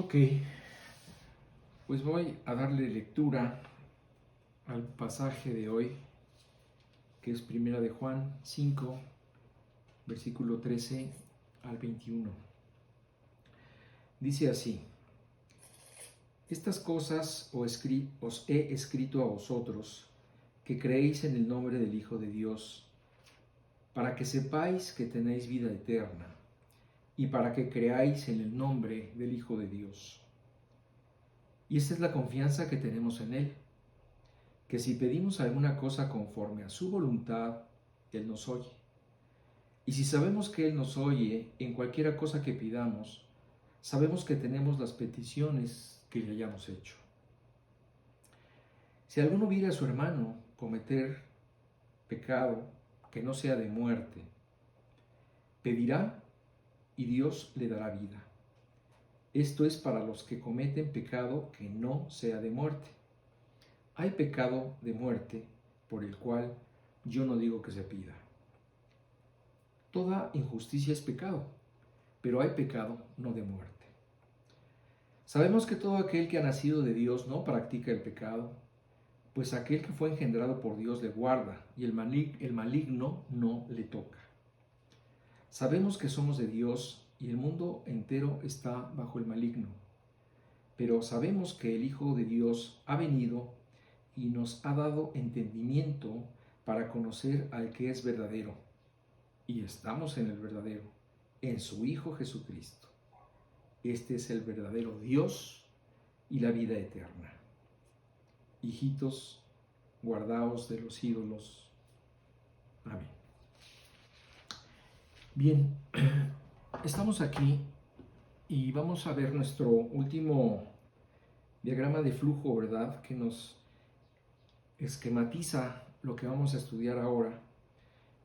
Ok, pues voy a darle lectura al pasaje de hoy, que es Primera de Juan 5, versículo 13 al 21. Dice así: Estas cosas os he escrito a vosotros, que creéis en el nombre del Hijo de Dios, para que sepáis que tenéis vida eterna, y para que creáis en el nombre del Hijo de Dios. Y esta es la confianza que tenemos en Él, que si pedimos alguna cosa conforme a su voluntad, Él nos oye. Y si sabemos que Él nos oye en cualquiera cosa que pidamos, sabemos que tenemos las peticiones que le hayamos hecho. Si alguno viere a su hermano cometer pecado que no sea de muerte, pedirá y Dios le dará vida. Esto es para los que cometen pecado que no sea de muerte. Hay pecado de muerte por el cual yo no digo que se pida. Toda injusticia es pecado, pero hay pecado no de muerte. Sabemos que todo aquel que ha nacido de Dios no practica el pecado, pues aquel que fue engendrado por Dios le guarda y el maligno no le toca. Sabemos que somos de Dios y el mundo entero está bajo el maligno, pero sabemos que el Hijo de Dios ha venido y nos ha dado entendimiento para conocer al que es verdadero, y estamos en el verdadero, en su Hijo Jesucristo. Este es el verdadero Dios y la vida eterna. Hijitos, guardaos de los ídolos. Amén. Bien, estamos aquí y vamos a ver nuestro último diagrama de flujo, ¿verdad? Que nos esquematiza lo que vamos a estudiar ahora,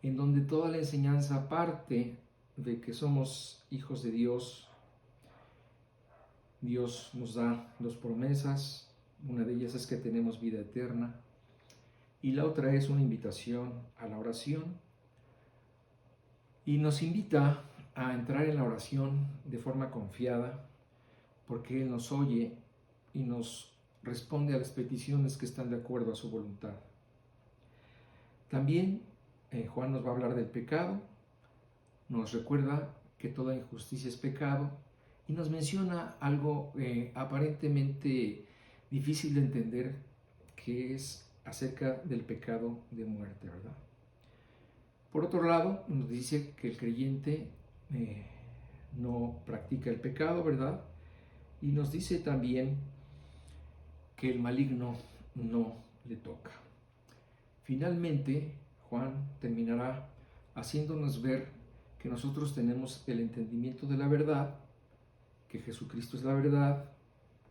en donde toda la enseñanza parte de que somos hijos de Dios. Dios nos da dos promesas, una de ellas es que tenemos vida eterna y la otra es una invitación a la oración, y nos invita a entrar en la oración de forma confiada, porque Él nos oye y nos responde a las peticiones que están de acuerdo a su voluntad. También Juan nos va a hablar del pecado, nos recuerda que toda injusticia es pecado y nos menciona algo aparentemente difícil de entender, que es acerca del pecado de muerte, ¿verdad? Por otro lado, nos dice que el creyente no practica el pecado, ¿verdad? Y nos dice también que el maligno no le toca. Finalmente, Juan terminará haciéndonos ver que nosotros tenemos el entendimiento de la verdad, que Jesucristo es la verdad,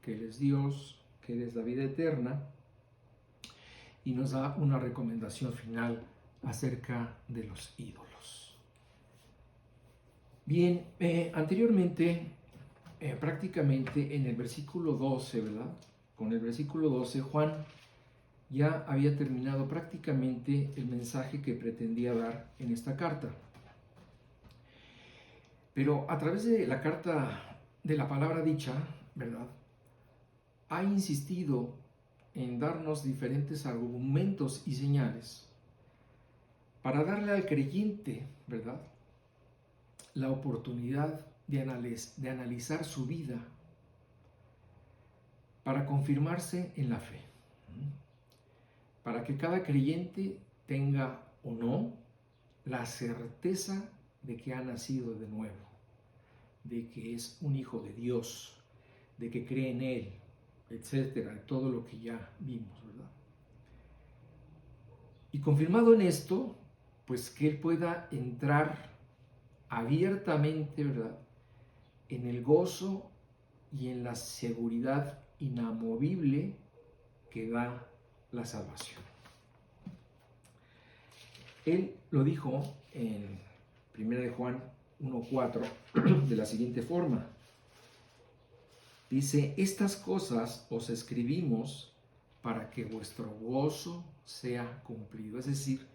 que Él es Dios, que Él es la vida eterna, y nos da una recomendación final acerca de los ídolos. Bien, anteriormente, prácticamente en el versículo 12, ¿verdad? Con el versículo 12, Juan ya había terminado prácticamente el mensaje que pretendía dar en esta carta. Pero a través de la carta, de la palabra dicha, ¿verdad?, ha insistido en darnos diferentes argumentos y señales para darle al creyente, ¿verdad?, la oportunidad de analizar su vida para confirmarse en la fe, para que cada creyente tenga o no la certeza de que ha nacido de nuevo, de que es un hijo de Dios, de que cree en Él, etcétera, todo lo que ya vimos, ¿verdad? Y confirmado en esto, pues que Él pueda entrar abiertamente, ¿verdad?, en el gozo y en la seguridad inamovible que da la salvación. Él lo dijo en 1 de Juan 1:4 de la siguiente forma. Dice: estas cosas os escribimos para que vuestro gozo sea cumplido. Es decir,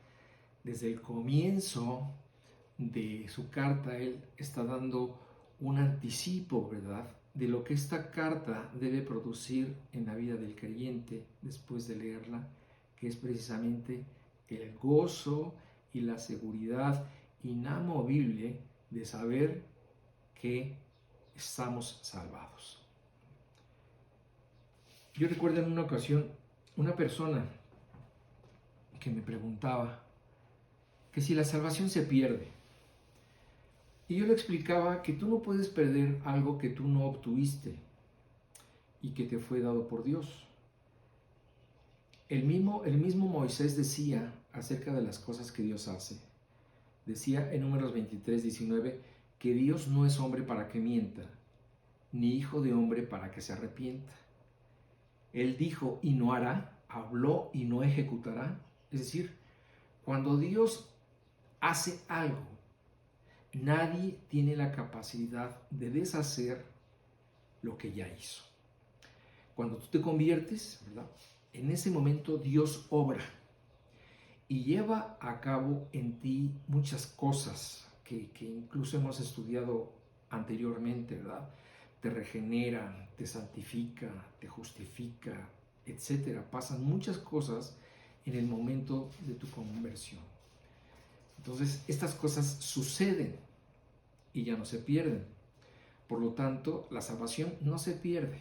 desde el comienzo de su carta, él está dando un anticipo, ¿verdad?, de lo que esta carta debe producir en la vida del creyente después de leerla, que es precisamente el gozo y la seguridad inamovible de saber que estamos salvados. Yo recuerdo en una ocasión una persona que me preguntaba que si la salvación se pierde. Y yo le explicaba que tú no puedes perder algo que tú no obtuviste y que te fue dado por Dios. El mismo Moisés decía acerca de las cosas que Dios hace. Decía en Números 23, 19, que Dios no es hombre para que mienta, ni hijo de hombre para que se arrepienta. Él dijo y no hará, habló y no ejecutará. Es decir, cuando Dios hace algo, nadie tiene la capacidad de deshacer lo que ya hizo. Cuando tú te conviertes, ¿verdad?, en ese momento Dios obra y lleva a cabo en ti muchas cosas que incluso hemos estudiado anteriormente, ¿verdad? Te regenera, te santifica, te justifica, etc. Pasan muchas cosas en el momento de tu conversión. Entonces, estas cosas suceden y ya no se pierden. Por lo tanto, la salvación no se pierde.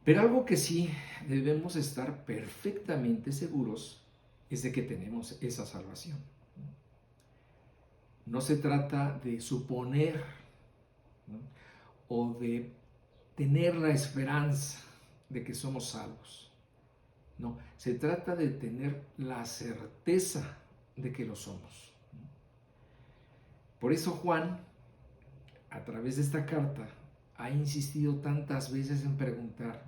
Pero algo que sí debemos estar perfectamente seguros es de que tenemos esa salvación. No se trata de suponer, ¿no?, o de tener la esperanza de que somos salvos. No, se trata de tener la certeza de que lo somos. Por eso Juan, a través de esta carta, ha insistido tantas veces en preguntar: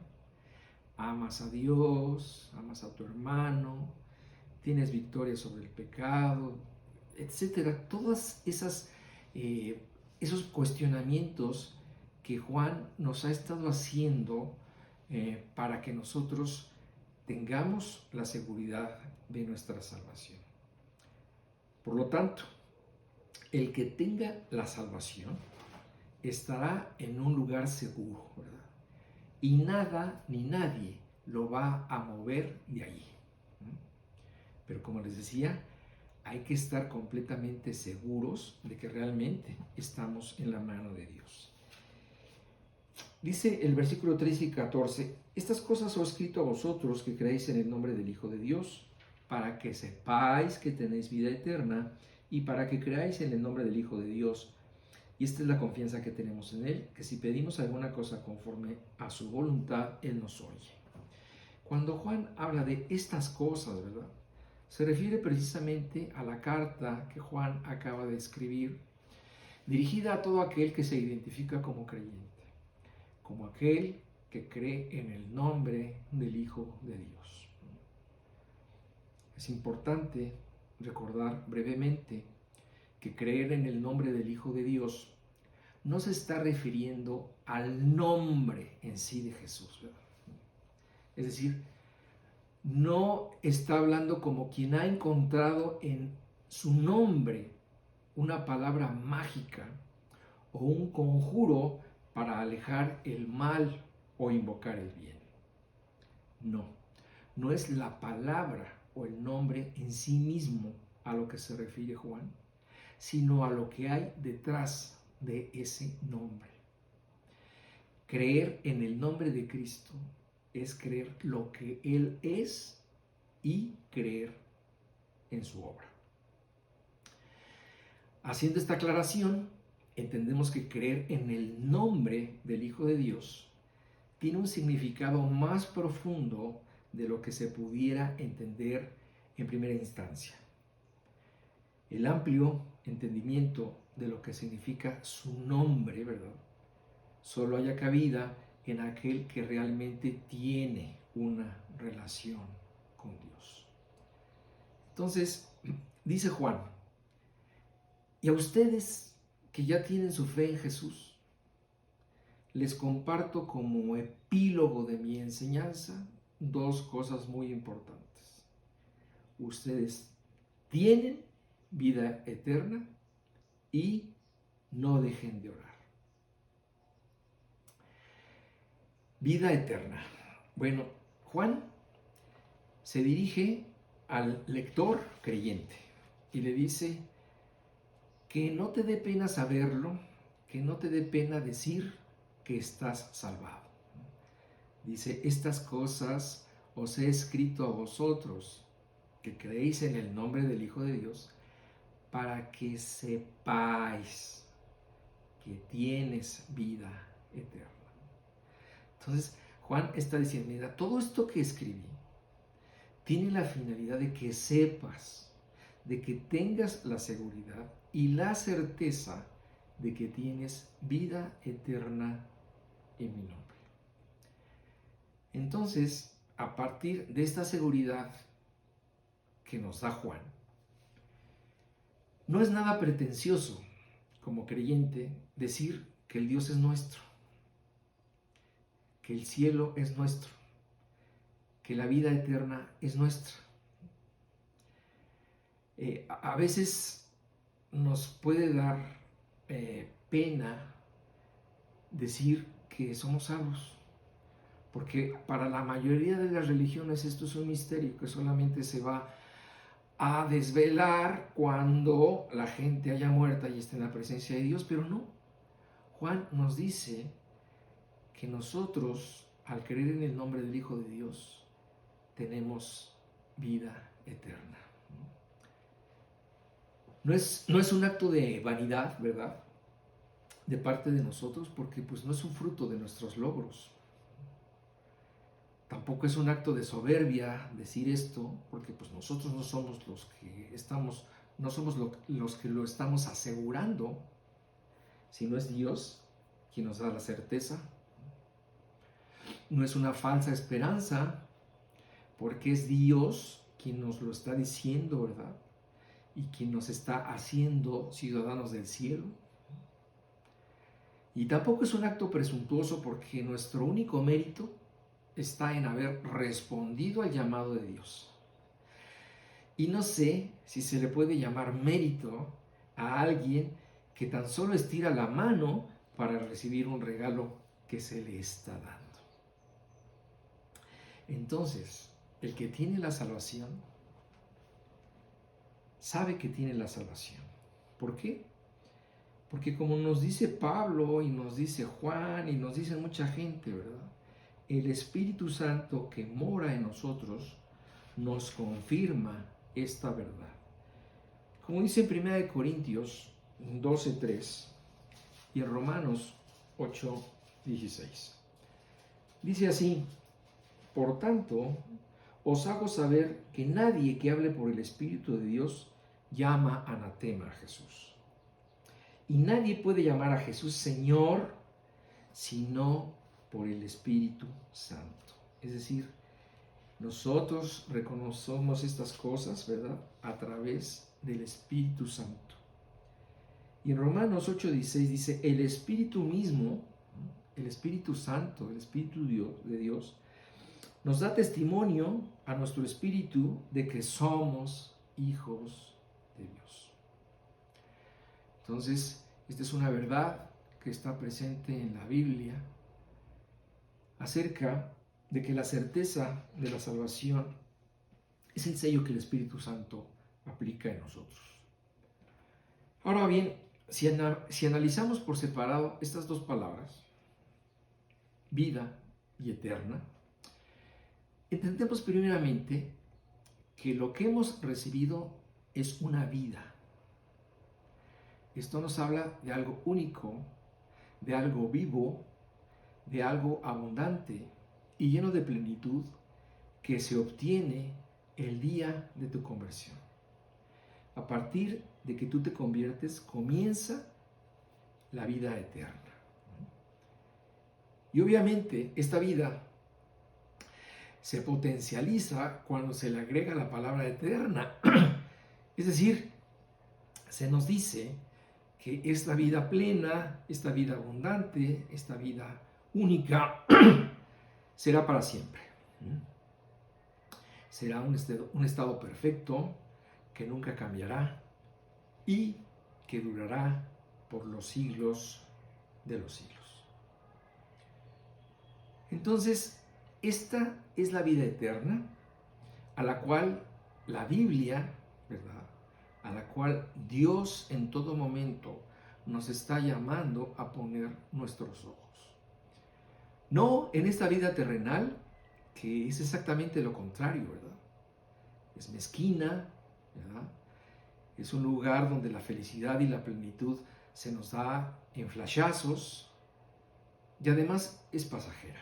¿amas a Dios? ¿Amas a tu hermano? ¿Tienes victoria sobre el pecado? Etcétera. Todas esos cuestionamientos que Juan nos ha estado haciendo para que nosotros tengamos la seguridad de nuestra salvación. Por lo tanto, el que tenga la salvación estará en un lugar seguro, ¿verdad? Y nada ni nadie lo va a mover de allí. Pero como les decía, hay que estar completamente seguros de que realmente estamos en la mano de Dios. Dice el versículo 13 y 14: estas cosas os he escrito a vosotros que creéis en el nombre del Hijo de Dios, para que sepáis que tenéis vida eterna y para que creáis en el nombre del Hijo de Dios. Y esta es la confianza que tenemos en Él, que si pedimos alguna cosa conforme a su voluntad, Él nos oye. Cuando Juan habla de estas cosas, ¿verdad?, se refiere precisamente a la carta que Juan acaba de escribir, dirigida a todo aquel que se identifica como creyente, como aquel que cree en el nombre del Hijo de Dios. Es importante recordar brevemente que creer en el nombre del Hijo de Dios no se está refiriendo al nombre en sí de Jesús, ¿verdad? Es decir, no está hablando como quien ha encontrado en su nombre una palabra mágica o un conjuro para alejar el mal o invocar el bien. No, no es la palabra o el nombre en sí mismo a lo que se refiere Juan, sino a lo que hay detrás de ese nombre. Creer en el nombre de Cristo es creer lo que Él es y creer en su obra. Haciendo esta aclaración, entendemos que creer en el nombre del Hijo de Dios tiene un significado más profundo de lo que se pudiera entender en primera instancia. El amplio entendimiento de lo que significa su nombre, ¿verdad?, solo haya cabida en aquel que realmente tiene una relación con Dios. Entonces, dice Juan: y a ustedes que ya tienen su fe en Jesús, les comparto como epílogo de mi enseñanza dos cosas muy importantes. Ustedes tienen vida eterna y no dejen de orar. Vida eterna. Bueno, Juan se dirige al lector creyente y le dice que no te dé pena saberlo, que no te dé pena decir que estás salvado. Dice, estas cosas os he escrito a vosotros que creéis en el nombre del Hijo de Dios, para que sepáis que tienes vida eterna. Entonces, Juan está diciendo, mira, todo esto que escribí tiene la finalidad de que sepas, de que tengas la seguridad y la certeza de que tienes vida eterna en mi nombre. Entonces, a partir de esta seguridad que nos da Juan, no es nada pretencioso como creyente decir que el Dios es nuestro, que el cielo es nuestro, que la vida eterna es nuestra. A veces nos puede dar pena decir que somos salvos, porque para la mayoría de las religiones esto es un misterio que solamente se va a desvelar cuando la gente haya muerto y esté en la presencia de Dios, pero no. Juan nos dice que nosotros, al creer en el nombre del Hijo de Dios, tenemos vida eterna. No es un acto de vanidad, ¿verdad?, de parte de nosotros, porque pues no es un fruto de nuestros logros. Tampoco es un acto de soberbia decir esto, porque pues nosotros no somos los que estamos, no somos los que lo estamos asegurando, sino es Dios quien nos da la certeza. No es una falsa esperanza, porque es Dios quien nos lo está diciendo, ¿verdad?, y quien nos está haciendo ciudadanos del cielo. Y tampoco es un acto presuntuoso, porque nuestro único mérito está en haber respondido al llamado de Dios. Y no sé si se le puede llamar mérito a alguien que tan solo estira la mano para recibir un regalo que se le está dando. Entonces, el que tiene la salvación sabe que tiene la salvación. ¿Por qué? Porque como nos dice Pablo y nos dice Juan y nos dice mucha gente, ¿verdad?, el Espíritu Santo que mora en nosotros nos confirma esta verdad. Como dice en 1 Corintios 12:3 y en Romanos 8:16. Dice así: por tanto, os hago saber que nadie que hable por el Espíritu de Dios llama anatema a Jesús. Y nadie puede llamar a Jesús Señor sino por el Espíritu Santo. Es decir, nosotros reconocemos estas cosas, ¿verdad?, a través del Espíritu Santo. Y en Romanos 8:16 dice, el Espíritu mismo, el Espíritu Santo, el Espíritu de Dios, nos da testimonio a nuestro espíritu de que somos hijos de Dios. Entonces, esta es una verdad que está presente en la Biblia acerca de que la certeza de la salvación es el sello que el Espíritu Santo aplica en nosotros. Ahora bien, si analizamos por separado estas dos palabras, vida y eterna, entendemos primeramente que lo que hemos recibido es una vida. Esto nos habla de algo único, de algo vivo, de algo abundante y lleno de plenitud que se obtiene el día de tu conversión. A partir de que tú te conviertes, comienza la vida eterna. Y obviamente esta vida se potencializa cuando se le agrega la palabra eterna. Es decir, se nos dice que esta vida plena, esta vida abundante, esta vida única, será para siempre. Será un estado perfecto que nunca cambiará y que durará por los siglos de los siglos. Entonces, esta es la vida eterna a la cual la Biblia, ¿verdad? A la cual Dios en todo momento nos está llamando a poner nuestros ojos. No en esta vida terrenal, que es exactamente lo contrario, ¿verdad? Es mezquina, ¿verdad? Es un lugar donde la felicidad y la plenitud se nos da en flashazos y además es pasajera.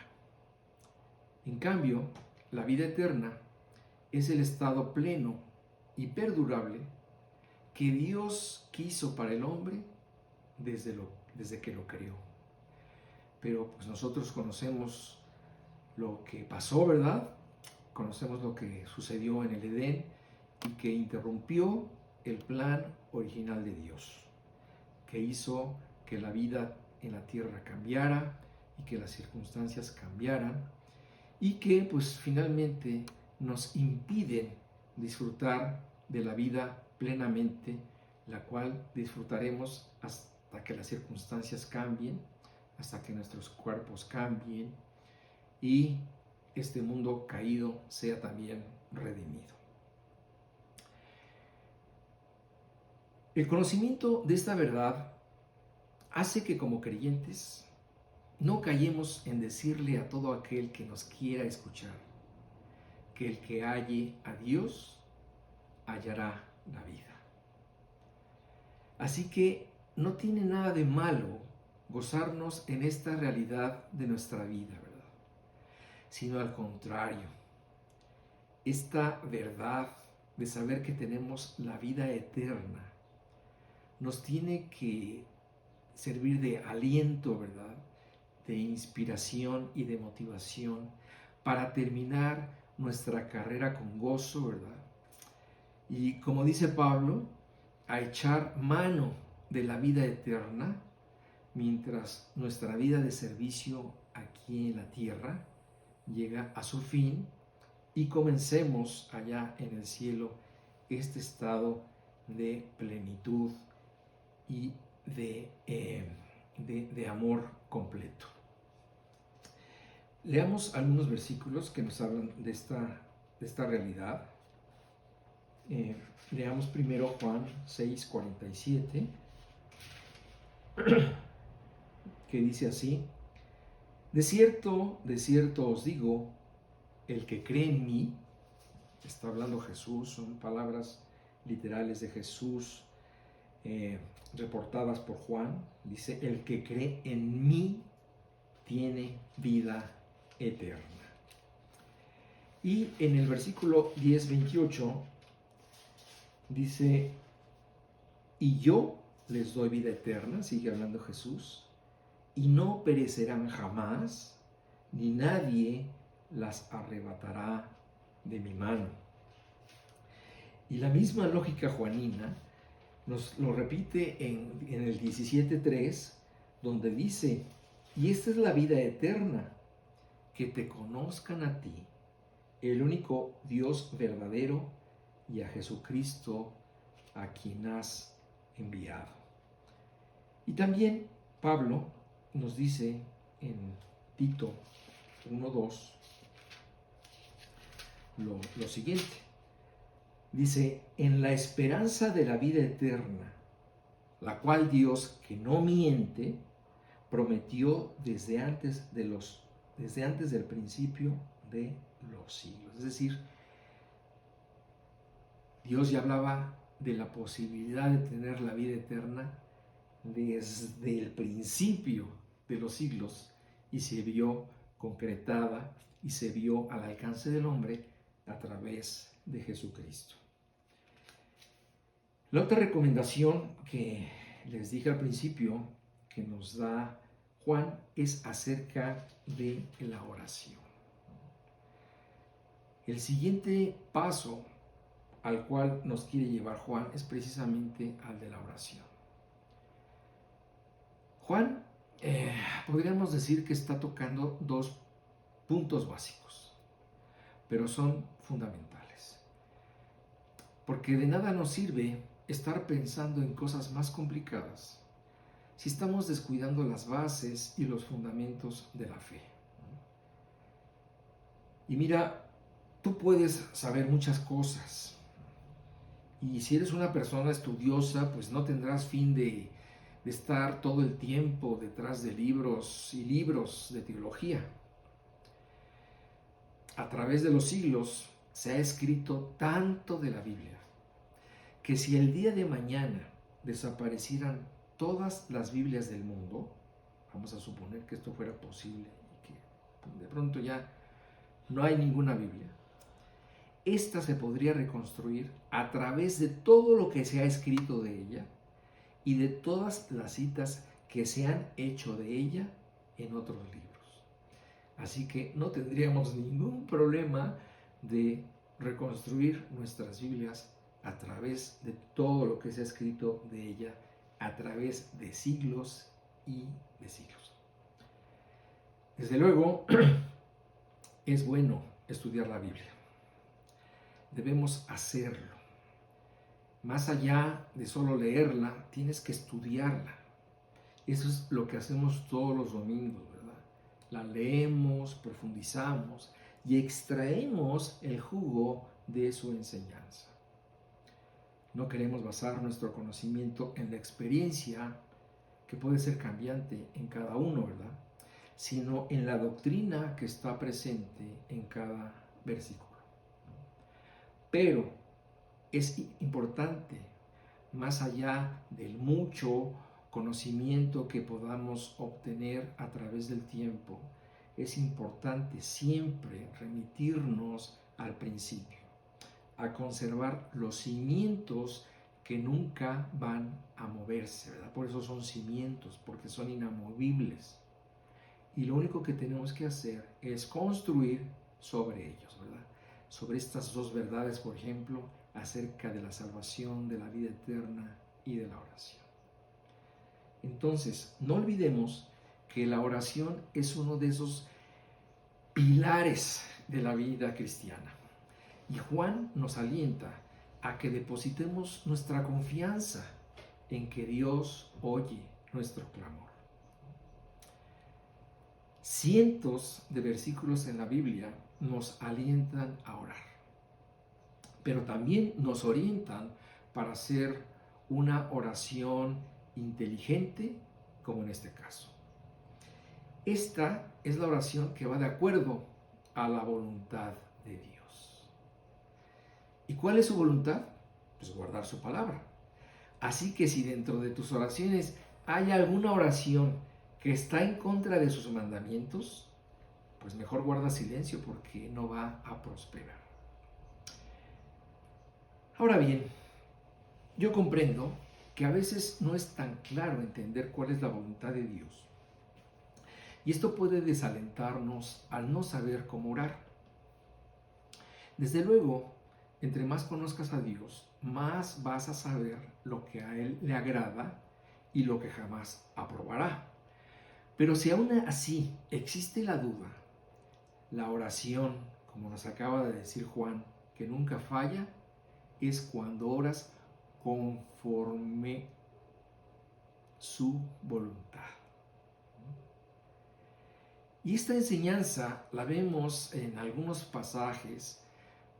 En cambio, la vida eterna es el estado pleno y perdurable que Dios quiso para el hombre desde que lo creó. Pero pues nosotros conocemos lo que pasó, ¿verdad? Conocemos lo que sucedió en el Edén y que interrumpió el plan original de Dios, que hizo que la vida en la tierra cambiara y que las circunstancias cambiaran y que pues finalmente nos impiden disfrutar de la vida plenamente, la cual disfrutaremos hasta que las circunstancias cambien, hasta que nuestros cuerpos cambien y este mundo caído sea también redimido. El conocimiento de esta verdad hace que como creyentes no callemos en decirle a todo aquel que nos quiera escuchar que el que halle a Dios hallará la vida. Así que no tiene nada de malo gozarnos en esta realidad de nuestra vida, ¿verdad? Sino al contrario, esta verdad de saber que tenemos la vida eterna nos tiene que servir de aliento, ¿verdad? De inspiración y de motivación para terminar nuestra carrera con gozo, ¿verdad? Y como dice Pablo, a echar mano de la vida eterna mientras nuestra vida de servicio aquí en la tierra llega a su fin y comencemos allá en el cielo este estado de plenitud y de amor completo. Leamos algunos versículos que nos hablan de esta realidad. Leamos primero Juan 6:47, que dice así: de cierto os digo, el que cree en mí, está hablando Jesús, son palabras literales de Jesús, reportadas por Juan, dice, el que cree en mí tiene vida eterna. Y en el versículo 10:28 dice, y yo les doy vida eterna, sigue hablando Jesús, y no perecerán jamás, ni nadie las arrebatará de mi mano. Y la misma lógica juanina nos lo repite en el 17:3, donde dice, y esta es la vida eterna, que te conozcan a ti, el único Dios verdadero, y a Jesucristo, a quien has enviado. Y también Pablo nos dice en Tito 1:2 lo siguiente. Dice, en la esperanza de la vida eterna, la cual Dios, que no miente, prometió desde antes del principio de los siglos. Es decir, Dios ya hablaba de la posibilidad de tener la vida eterna desde el principio de los siglos y se vio concretada y se vio al alcance del hombre a través de Jesucristo. La otra recomendación que les dije al principio que nos da Juan es acerca de la oración. El siguiente paso al cual nos quiere llevar Juan es precisamente al de la oración. Juan, podríamos decir que está tocando dos puntos básicos, pero son fundamentales. Porque de nada nos sirve estar pensando en cosas más complicadas si estamos descuidando las bases y los fundamentos de la fe. Y mira, tú puedes saber muchas cosas. Y si eres una persona estudiosa, pues no tendrás fin de estar todo el tiempo detrás de libros y libros de teología. A través de los siglos se ha escrito tanto de la Biblia que si el día de mañana desaparecieran todas las Biblias del mundo, vamos a suponer que esto fuera posible y que de pronto ya no hay ninguna Biblia, esta se podría reconstruir a través de todo lo que se ha escrito de ella y de todas las citas que se han hecho de ella en otros libros. Así que no tendríamos ningún problema de reconstruir nuestras Biblias a través de todo lo que se ha escrito de ella, a través de siglos y de siglos. Desde luego, es bueno estudiar la Biblia. Debemos hacerlo. Más allá de solo leerla, tienes que estudiarla. Eso es lo que hacemos todos los domingos, ¿verdad? La leemos, profundizamos y extraemos el jugo de su enseñanza. No queremos basar nuestro conocimiento en la experiencia, que puede ser cambiante en cada uno, ¿verdad? Sino en la doctrina que está presente en cada versículo. Pero es importante, más allá del mucho conocimiento que podamos obtener a través del tiempo, es importante siempre remitirnos al principio, a conservar los cimientos que nunca van a moverse, ¿verdad? Por eso son cimientos, porque son inamovibles. Y lo único que tenemos que hacer es construir sobre ellos, ¿verdad? Sobre estas dos verdades, por ejemplo, acerca de la salvación, de la vida eterna y de la oración. Entonces, no olvidemos que la oración es uno de esos pilares de la vida cristiana. Y Juan nos alienta a que depositemos nuestra confianza en que Dios oye nuestro clamor. Cientos de versículos en la Biblia nos alientan a orar, pero también nos orientan para hacer una oración inteligente, como en este caso. Esta es la oración que va de acuerdo a la voluntad de Dios. ¿Y cuál es su voluntad? Pues guardar su palabra. Así que si dentro de tus oraciones hay alguna oración que está en contra de sus mandamientos, pues mejor guarda silencio porque no va a prosperar. Ahora bien, yo comprendo que a veces no es tan claro entender cuál es la voluntad de Dios. Y esto puede desalentarnos al no saber cómo orar. Desde luego, entre más conozcas a Dios, más vas a saber lo que a Él le agrada y lo que jamás aprobará. Pero si aún así existe la duda, la oración, como nos acaba de decir Juan, que nunca falla, es cuando oras conforme su voluntad. Y esta enseñanza la vemos en algunos pasajes.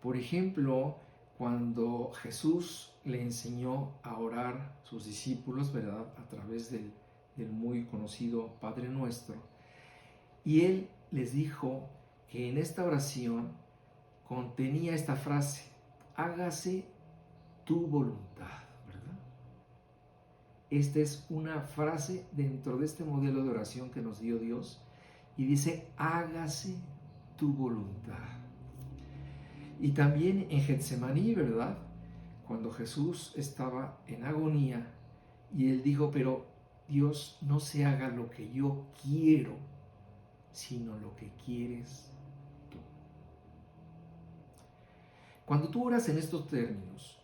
Por ejemplo, cuando Jesús le enseñó a orar a sus discípulos, ¿verdad? A través del muy conocido Padre Nuestro. Y Él les dijo que en esta oración contenía esta frase: hágase tu voluntad, ¿verdad? Esta es una frase dentro de este modelo de oración que nos dio Dios y dice: hágase tu voluntad. Y también en Getsemaní, ¿verdad? Cuando Jesús estaba en agonía y Él dijo: pero Dios, no se haga lo que yo quiero, sino lo que quieres tú. Cuando tú oras en estos términos,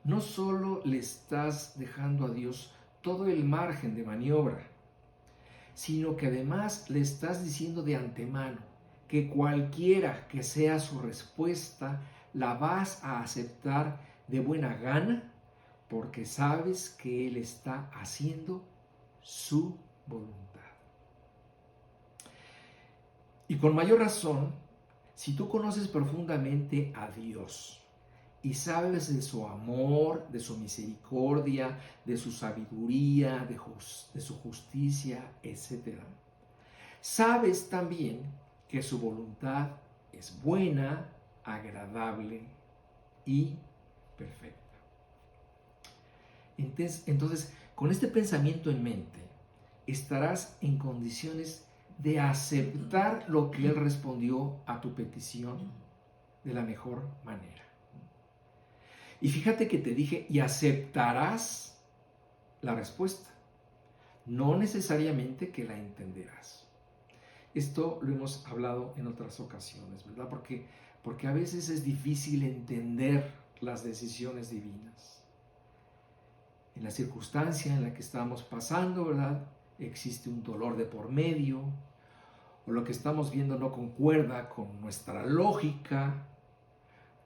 no solo le estás dejando a Dios todo el margen de maniobra, sino que además le estás diciendo de antemano que cualquiera que sea su respuesta, la vas a aceptar de buena gana, porque sabes que Él está haciendo su voluntad. Y con mayor razón, Si tú conoces profundamente a Dios y sabes de su amor, de su misericordia, de su sabiduría, de su justicia, etc., sabes también que su voluntad es buena, agradable y perfecta. Entonces, con este pensamiento en mente, estarás en condiciones de aceptar lo que Él respondió a tu petición de la mejor manera. Y fíjate que te dije, y aceptarás la respuesta, no necesariamente que la entenderás. Esto lo hemos hablado en otras ocasiones, ¿verdad? Porque a veces es difícil entender las decisiones divinas. En la circunstancia en la que estamos pasando, ¿verdad? Existe un dolor de por medio, o lo que estamos viendo no concuerda con nuestra lógica,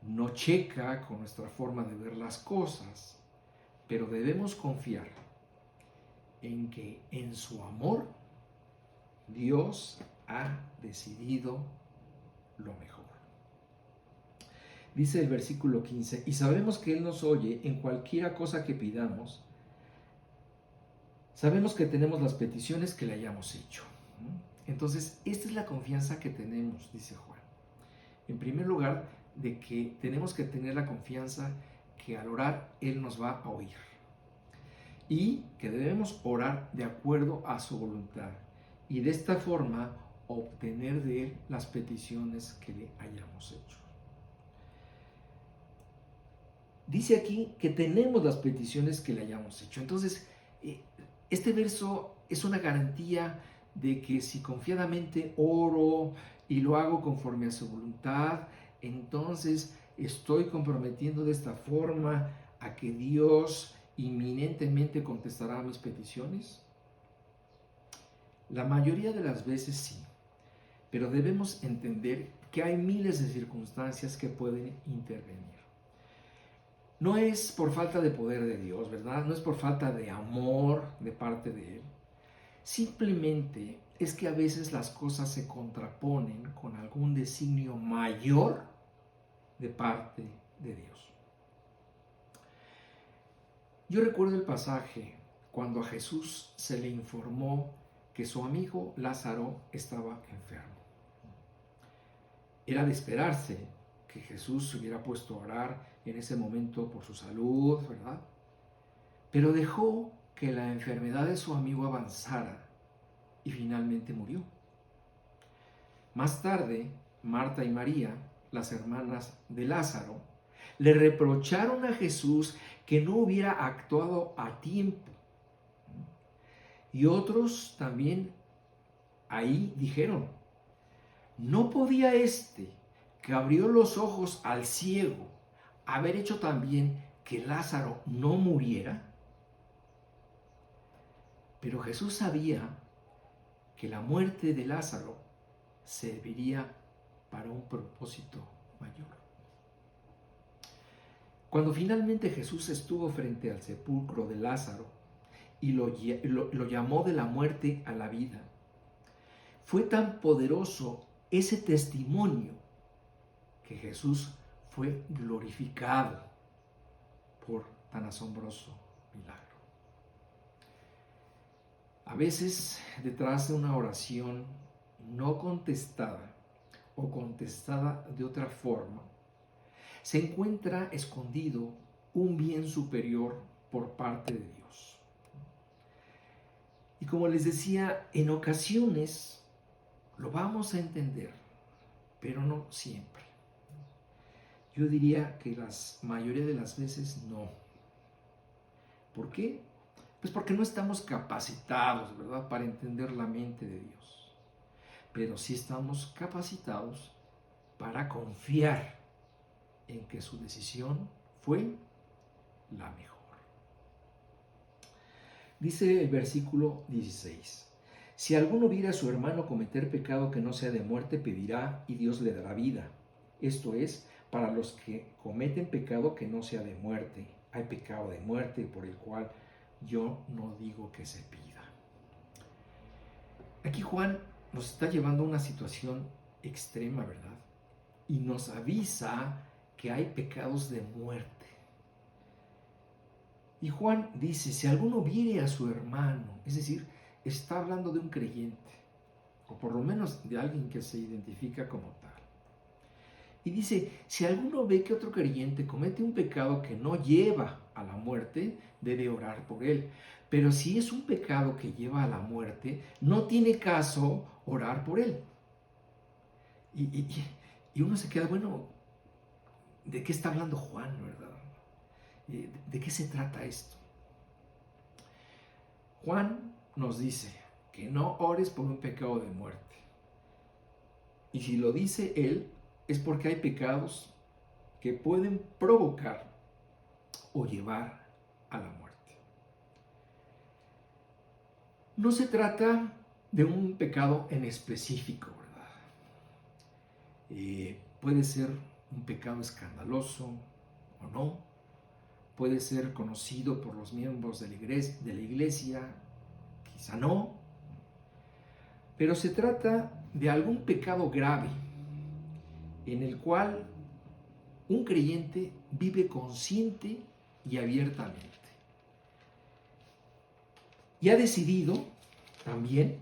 no checa con nuestra forma de ver las cosas, pero debemos confiar en que en su amor Dios ha decidido lo mejor. Dice el versículo 15, y sabemos que Él nos oye en cualquiera cosa que pidamos. Sabemos que tenemos las peticiones que le hayamos hecho. Entonces, esta es la confianza que tenemos, dice Juan. En primer lugar, de que tenemos que tener la confianza que al orar Él nos va a oír. Y que debemos orar de acuerdo a su voluntad. Y de esta forma obtener de Él las peticiones que le hayamos hecho. Dice aquí que tenemos las peticiones que le hayamos hecho. Entonces, este verso es una garantía de que si confiadamente oro y lo hago conforme a su voluntad, entonces estoy comprometiendo de esta forma a que Dios inminentemente contestará a mis peticiones. La mayoría de las veces sí, pero debemos entender que hay miles de circunstancias que pueden intervenir. No es por falta de poder de Dios, ¿verdad? No es por falta de amor de parte de Él. Simplemente es que a veces las cosas se contraponen con algún designio mayor de parte de Dios. Yo recuerdo el pasaje cuando a Jesús se le informó que su amigo Lázaro estaba enfermo. Era de esperarse que Jesús se hubiera puesto a orar en ese momento por su salud, ¿verdad? Pero dejó que la enfermedad de su amigo avanzara y finalmente murió. Más tarde, Marta y María, las hermanas de Lázaro, le reprocharon a Jesús que no hubiera actuado a tiempo. Y otros también ahí dijeron, ¿no podía este que abrió los ojos al ciego haber hecho también que Lázaro no muriera? Pero Jesús sabía que la muerte de Lázaro serviría para un propósito mayor. Cuando finalmente Jesús estuvo frente al sepulcro de Lázaro y lo llamó de la muerte a la vida, fue tan poderoso ese testimonio que Jesús fue glorificado por tan asombroso milagro. A veces, detrás de una oración no contestada o contestada de otra forma, se encuentra escondido un bien superior por parte de Dios. Y como les decía, en ocasiones lo vamos a entender, pero no siempre. Yo diría que la mayoría de las veces no. ¿Por qué? Pues porque no estamos capacitados, ¿verdad?, para entender la mente de Dios. Pero sí estamos capacitados para confiar en que su decisión fue la mejor. Dice el versículo 16. Si alguno viera a su hermano cometer pecado que no sea de muerte, pedirá y Dios le dará vida. Esto es, para los que cometen pecado que no sea de muerte. Hay pecado de muerte por el cual yo no digo que se pida. Aquí Juan nos está llevando a una situación extrema, ¿verdad? y nos avisa que hay pecados de muerte. Y Juan dice, si alguno viere a su hermano, es decir, está hablando de un creyente, o por lo menos de alguien que se identifica como tal. Y dice, si alguno ve que otro creyente comete un pecado que no lleva a la muerte, debe orar por él. Pero si es un pecado que lleva a la muerte, no tiene caso orar por él. Y uno se queda, bueno, ¿de qué está hablando Juan, verdad? ¿De qué se trata esto? Juan nos dice que no ores por un pecado de muerte. Y si lo dice él, es porque hay pecados que pueden provocar o llevar a la muerte. No se trata de un pecado en específico, ¿verdad? Puede ser un pecado escandaloso o no, puede ser conocido por los miembros de la iglesia, quizá no, pero se trata de algún pecado grave en el cual un creyente vive consciente y abiertamente. Y ha decidido también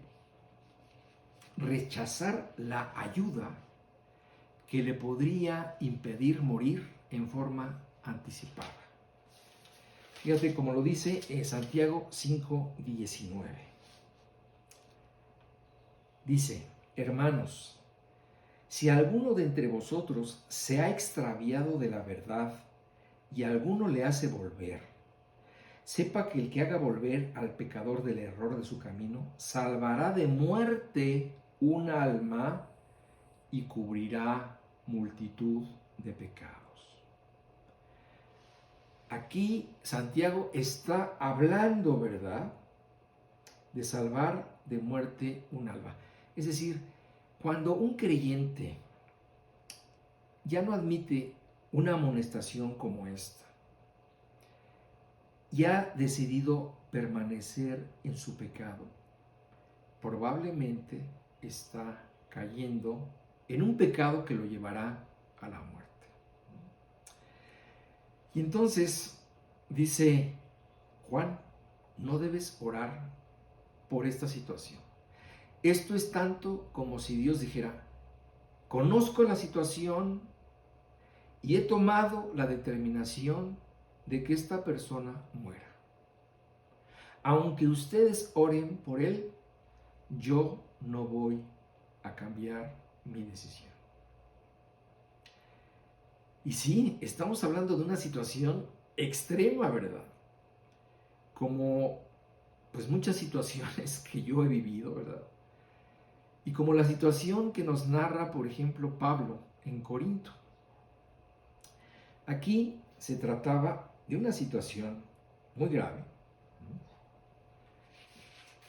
rechazar la ayuda que le podría impedir morir en forma anticipada. Fíjate como lo dice en Santiago 5:19. Dice, hermanos, si alguno de entre vosotros se ha extraviado de la verdad y alguno le hace volver, sepa que el que haga volver al pecador del error de su camino, salvará de muerte un alma y cubrirá multitud de pecados. Aquí Santiago está hablando, ¿verdad?, de salvar de muerte un alma. Es decir, cuando un creyente ya no admite una amonestación como esta y ha decidido permanecer en su pecado, probablemente está cayendo en un pecado que lo llevará a la muerte. Y entonces dice Juan, no debes orar por esta situación. Esto es tanto como si Dios dijera, conozco la situación y he tomado la determinación de que esta persona muera. Aunque ustedes oren por él, yo no voy a cambiar mi decisión. Y sí, estamos hablando de una situación extrema, ¿verdad? Como pues muchas situaciones que yo he vivido, ¿verdad? Y como la situación que nos narra, por ejemplo, Pablo en Corinto. Aquí se trataba de una situación muy grave.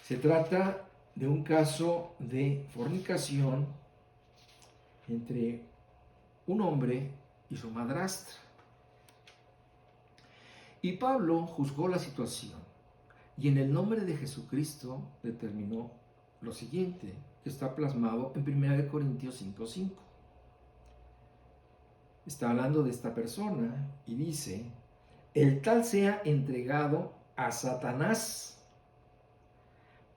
Se trata de un caso de fornicación entre un hombre y su madrastra. Y Pablo juzgó la situación y en el nombre de Jesucristo determinó lo siguiente, que está plasmado en 1 Corintios 5:5. Está hablando de esta persona y dice, el tal sea entregado a Satanás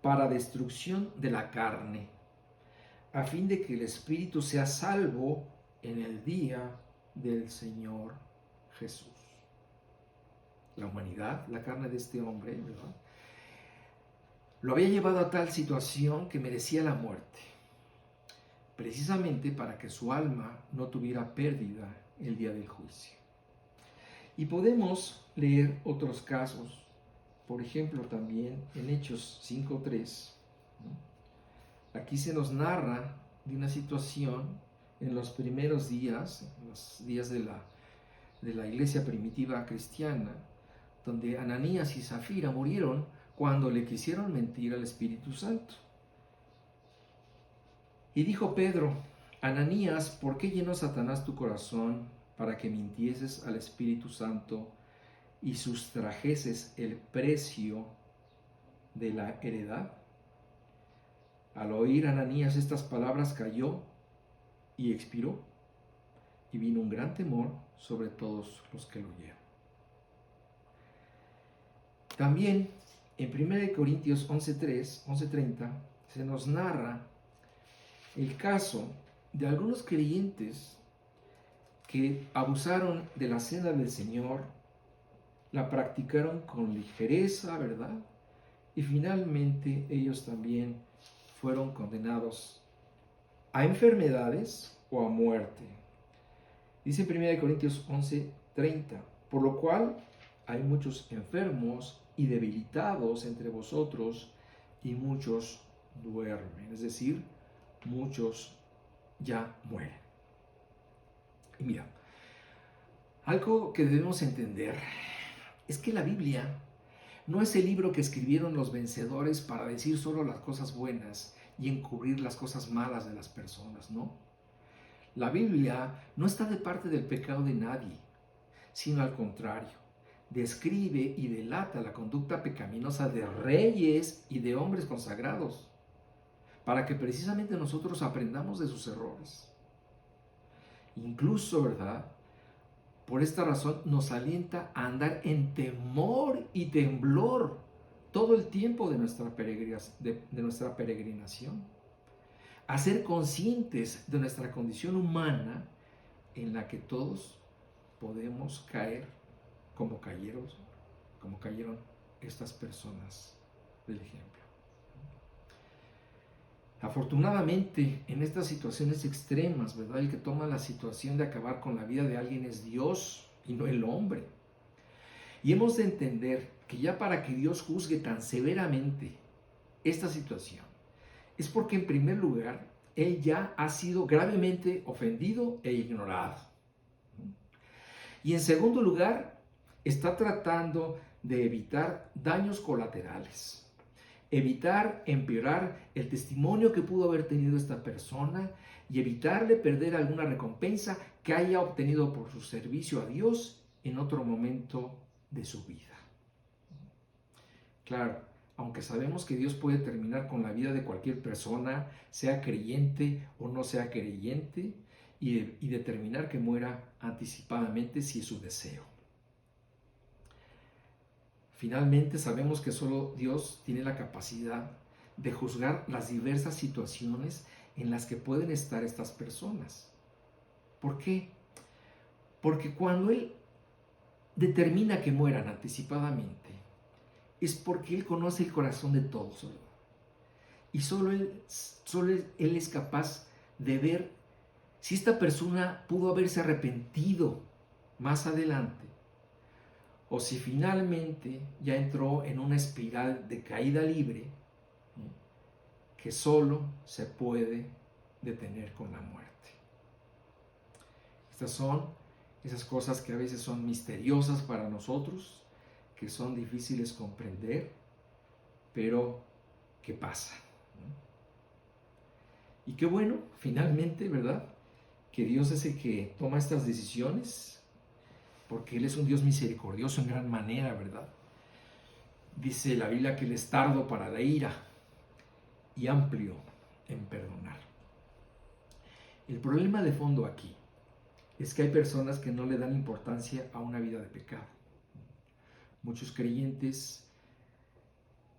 para destrucción de la carne, a fin de que el espíritu sea salvo en el día del Señor Jesús. La humanidad, la carne de este hombre, ¿verdad?, lo había llevado a tal situación que merecía la muerte, precisamente para que su alma no tuviera pérdida el día del juicio. Y podemos leer otros casos, por ejemplo también en Hechos 5:3. Aquí se nos narra de una situación en los primeros días, en los días de la iglesia primitiva cristiana, donde Ananías y Zafira murieron cuando le quisieron mentir al Espíritu Santo. Y dijo Pedro, Ananías, ¿por qué llenó Satanás tu corazón para que mintieses al Espíritu Santo y sustrajeses el precio de la heredad? Al oír Ananías estas palabras cayó y expiró. y vino un gran temor sobre todos los que lo oyeron. También en 1 Corintios 11:30 se nos narra el caso de algunos creyentes que abusaron de la cena del Señor, la practicaron con ligereza, ¿verdad? Y finalmente ellos también fueron condenados a enfermedades o a muerte. Dice 1 Corintios 11:30, por lo cual hay muchos enfermos y debilitados entre vosotros y muchos duermen, es decir, muchos ya mueren. Y mira, algo que debemos entender es que la Biblia no es el libro que escribieron los vencedores para decir solo las cosas buenas y encubrir las cosas malas de las personas, ¿no? La Biblia no está de parte del pecado de nadie, sino al contrario, describe y delata la conducta pecaminosa de reyes y de hombres consagrados, para que precisamente nosotros aprendamos de sus errores. Incluso, ¿verdad? Por esta razón nos alienta a andar en temor y temblor todo el tiempo de nuestra peregrinación, a ser conscientes de nuestra condición humana en la que todos podemos caer como cayeron estas personas del ejemplo. Afortunadamente, en estas situaciones extremas, ¿verdad? El que toma la situación de acabar con la vida de alguien es Dios y no el hombre. Y hemos de entender que ya para que Dios juzgue tan severamente esta situación, es porque en primer lugar, Él ya ha sido gravemente ofendido e ignorado. Y en segundo lugar, está tratando de evitar daños colaterales. Evitar empeorar el testimonio que pudo haber tenido esta persona y evitarle perder alguna recompensa que haya obtenido por su servicio a Dios en otro momento de su vida. Claro, aunque sabemos que Dios puede terminar con la vida de cualquier persona, sea creyente o no sea creyente, y determinar que muera anticipadamente si es su deseo. Finalmente sabemos que solo Dios tiene la capacidad de juzgar las diversas situaciones en las que pueden estar estas personas. ¿Por qué? Porque cuando Él determina que mueran anticipadamente, es porque Él conoce el corazón de todos. Y solo Él es capaz de ver si esta persona pudo haberse arrepentido más adelante, o si finalmente ya entró en una espiral de caída libre que solo se puede detener con la muerte. Estas son esas cosas que a veces son misteriosas para nosotros, que son difíciles comprender, pero que pasan. Y qué bueno, finalmente, ¿verdad? Que Dios es el que toma estas decisiones, porque Él es un Dios misericordioso en gran manera, ¿verdad? Dice la Biblia que Él es tardo para la ira y amplio en perdonar. El problema de fondo aquí es que hay personas que no le dan importancia a una vida de pecado. Muchos creyentes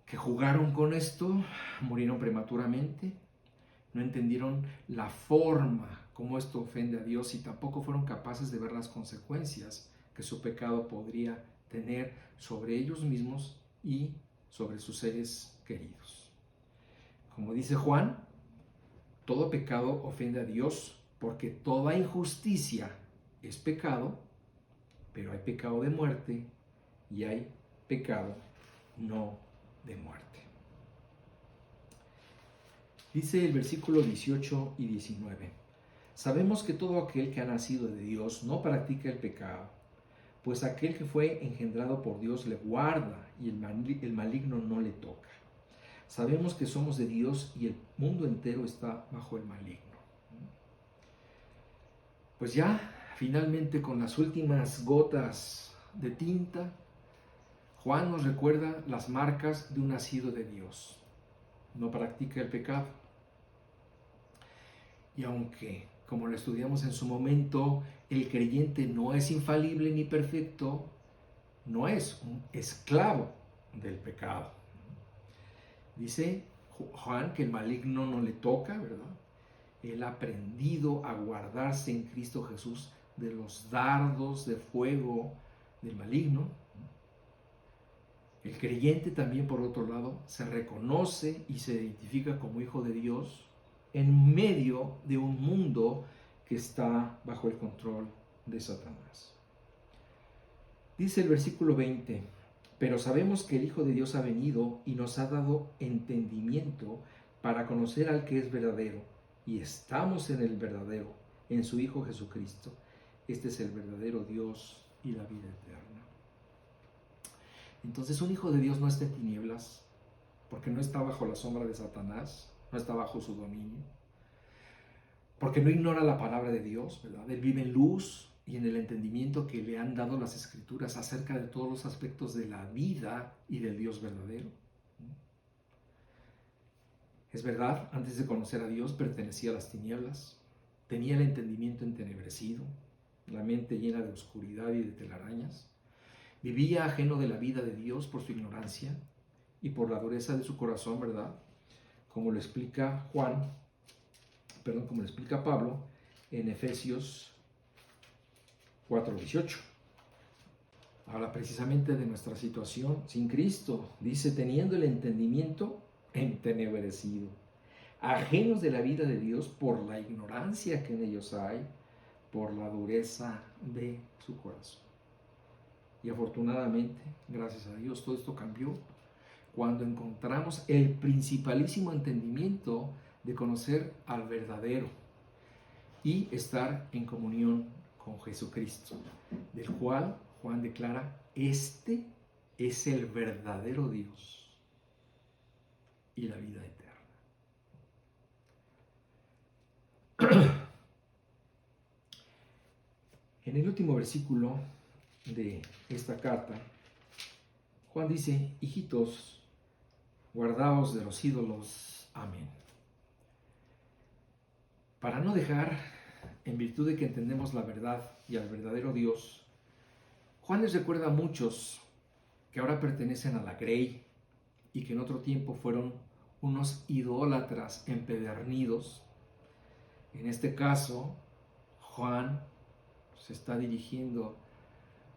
que jugaron con esto murieron prematuramente, no entendieron la forma como esto ofende a Dios y tampoco fueron capaces de ver las consecuencias que su pecado podría tener sobre ellos mismos y sobre sus seres queridos. Como dice Juan, todo pecado ofende a Dios porque toda injusticia es pecado, pero hay pecado de muerte y hay pecado no de muerte. Dice el versículo 18 y 19, sabemos que todo aquel que ha nacido de Dios no practica el pecado, pues aquel que fue engendrado por Dios le guarda y el maligno no le toca. Sabemos que somos de Dios y el mundo entero está bajo el maligno. Pues ya, finalmente, con las últimas gotas de tinta, Juan nos recuerda las marcas de un nacido de Dios. No practica el pecado. Y aunque, como lo estudiamos en su momento, el creyente no es infalible ni perfecto, no es un esclavo del pecado. Dice Juan que el maligno no le toca, ¿verdad? Él ha aprendido a guardarse en Cristo Jesús de los dardos de fuego del maligno. El creyente también, por otro lado, se reconoce y se identifica como hijo de Dios en medio de un mundo que está bajo el control de Satanás. Dice el versículo 20, pero sabemos que el Hijo de Dios ha venido y nos ha dado entendimiento para conocer al que es verdadero, y estamos en el verdadero, en su Hijo Jesucristo. Este es el verdadero Dios y la vida eterna. Entonces un hijo de Dios no está en tinieblas, porque no está bajo la sombra de Satanás, no está bajo su dominio, porque no ignora la palabra de Dios, ¿verdad? Él vive en luz y en el entendimiento que le han dado las Escrituras acerca de todos los aspectos de la vida y del Dios verdadero. Es verdad, antes de conocer a Dios pertenecía a las tinieblas, tenía el entendimiento entenebrecido, la mente llena de oscuridad y de telarañas. Vivía ajeno de la vida de Dios por su ignorancia y por la dureza de su corazón, ¿verdad? Como lo explica Pablo en Efesios 4:18. Habla precisamente de nuestra situación sin Cristo. Dice, teniendo el entendimiento entenebrecido, ajenos de la vida de Dios por la ignorancia que en ellos hay, por la dureza de su corazón. Y afortunadamente, gracias a Dios, todo esto cambió cuando encontramos el principalísimo entendimiento de conocer al verdadero y estar en comunión con Jesucristo, del cual Juan declara, este es el verdadero Dios y la vida eterna. En el último versículo de esta carta, Juan dice, hijitos, guardaos de los ídolos. Amén. Para no dejar, en virtud de que entendemos la verdad y al verdadero Dios, Juan les recuerda a muchos que ahora pertenecen a la Grey y que en otro tiempo fueron unos idólatras empedernidos. En este caso, Juan se está dirigiendo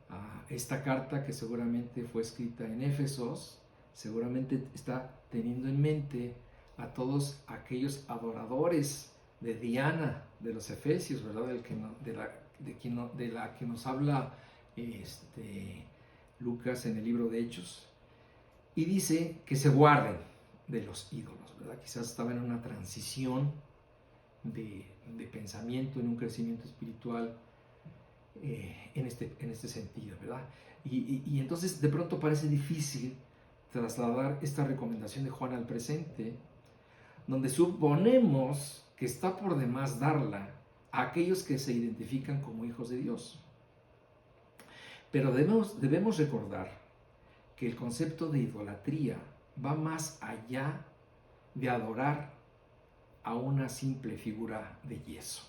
a esta carta que seguramente fue escrita en Éfesos, seguramente está teniendo en mente a todos aquellos adoradores de Diana, de los Efesios, ¿verdad? De la que nos habla Lucas en el libro de Hechos. Y dice que se guarden de los ídolos, ¿verdad? Quizás estaba en una transición de pensamiento, en un crecimiento espiritual en este sentido, ¿verdad? Y entonces de pronto parece difícil trasladar esta recomendación de Juan al presente, donde suponemos que está por demás darla a aquellos que se identifican como hijos de Dios. Pero debemos recordar que el concepto de idolatría va más allá de adorar a una simple figura de yeso.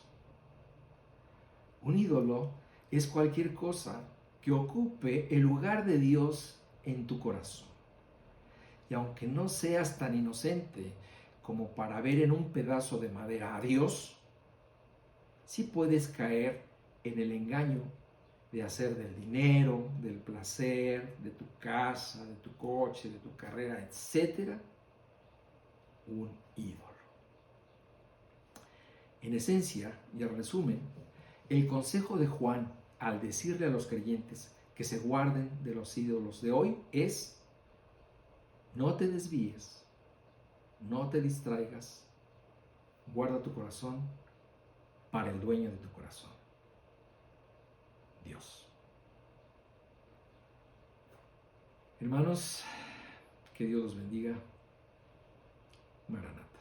Un ídolo es cualquier cosa que ocupe el lugar de Dios en tu corazón. Y aunque no seas tan inocente como para ver en un pedazo de madera a Dios, sí puedes caer en el engaño de hacer del dinero, del placer, de tu casa, de tu coche, de tu carrera, etc., un ídolo. En esencia, y en resumen, el consejo de Juan al decirle a los creyentes que se guarden de los ídolos de hoy es: no te desvíes, no te distraigas, guarda tu corazón para el dueño de tu corazón, Dios. Hermanos, que Dios los bendiga. Maranatha.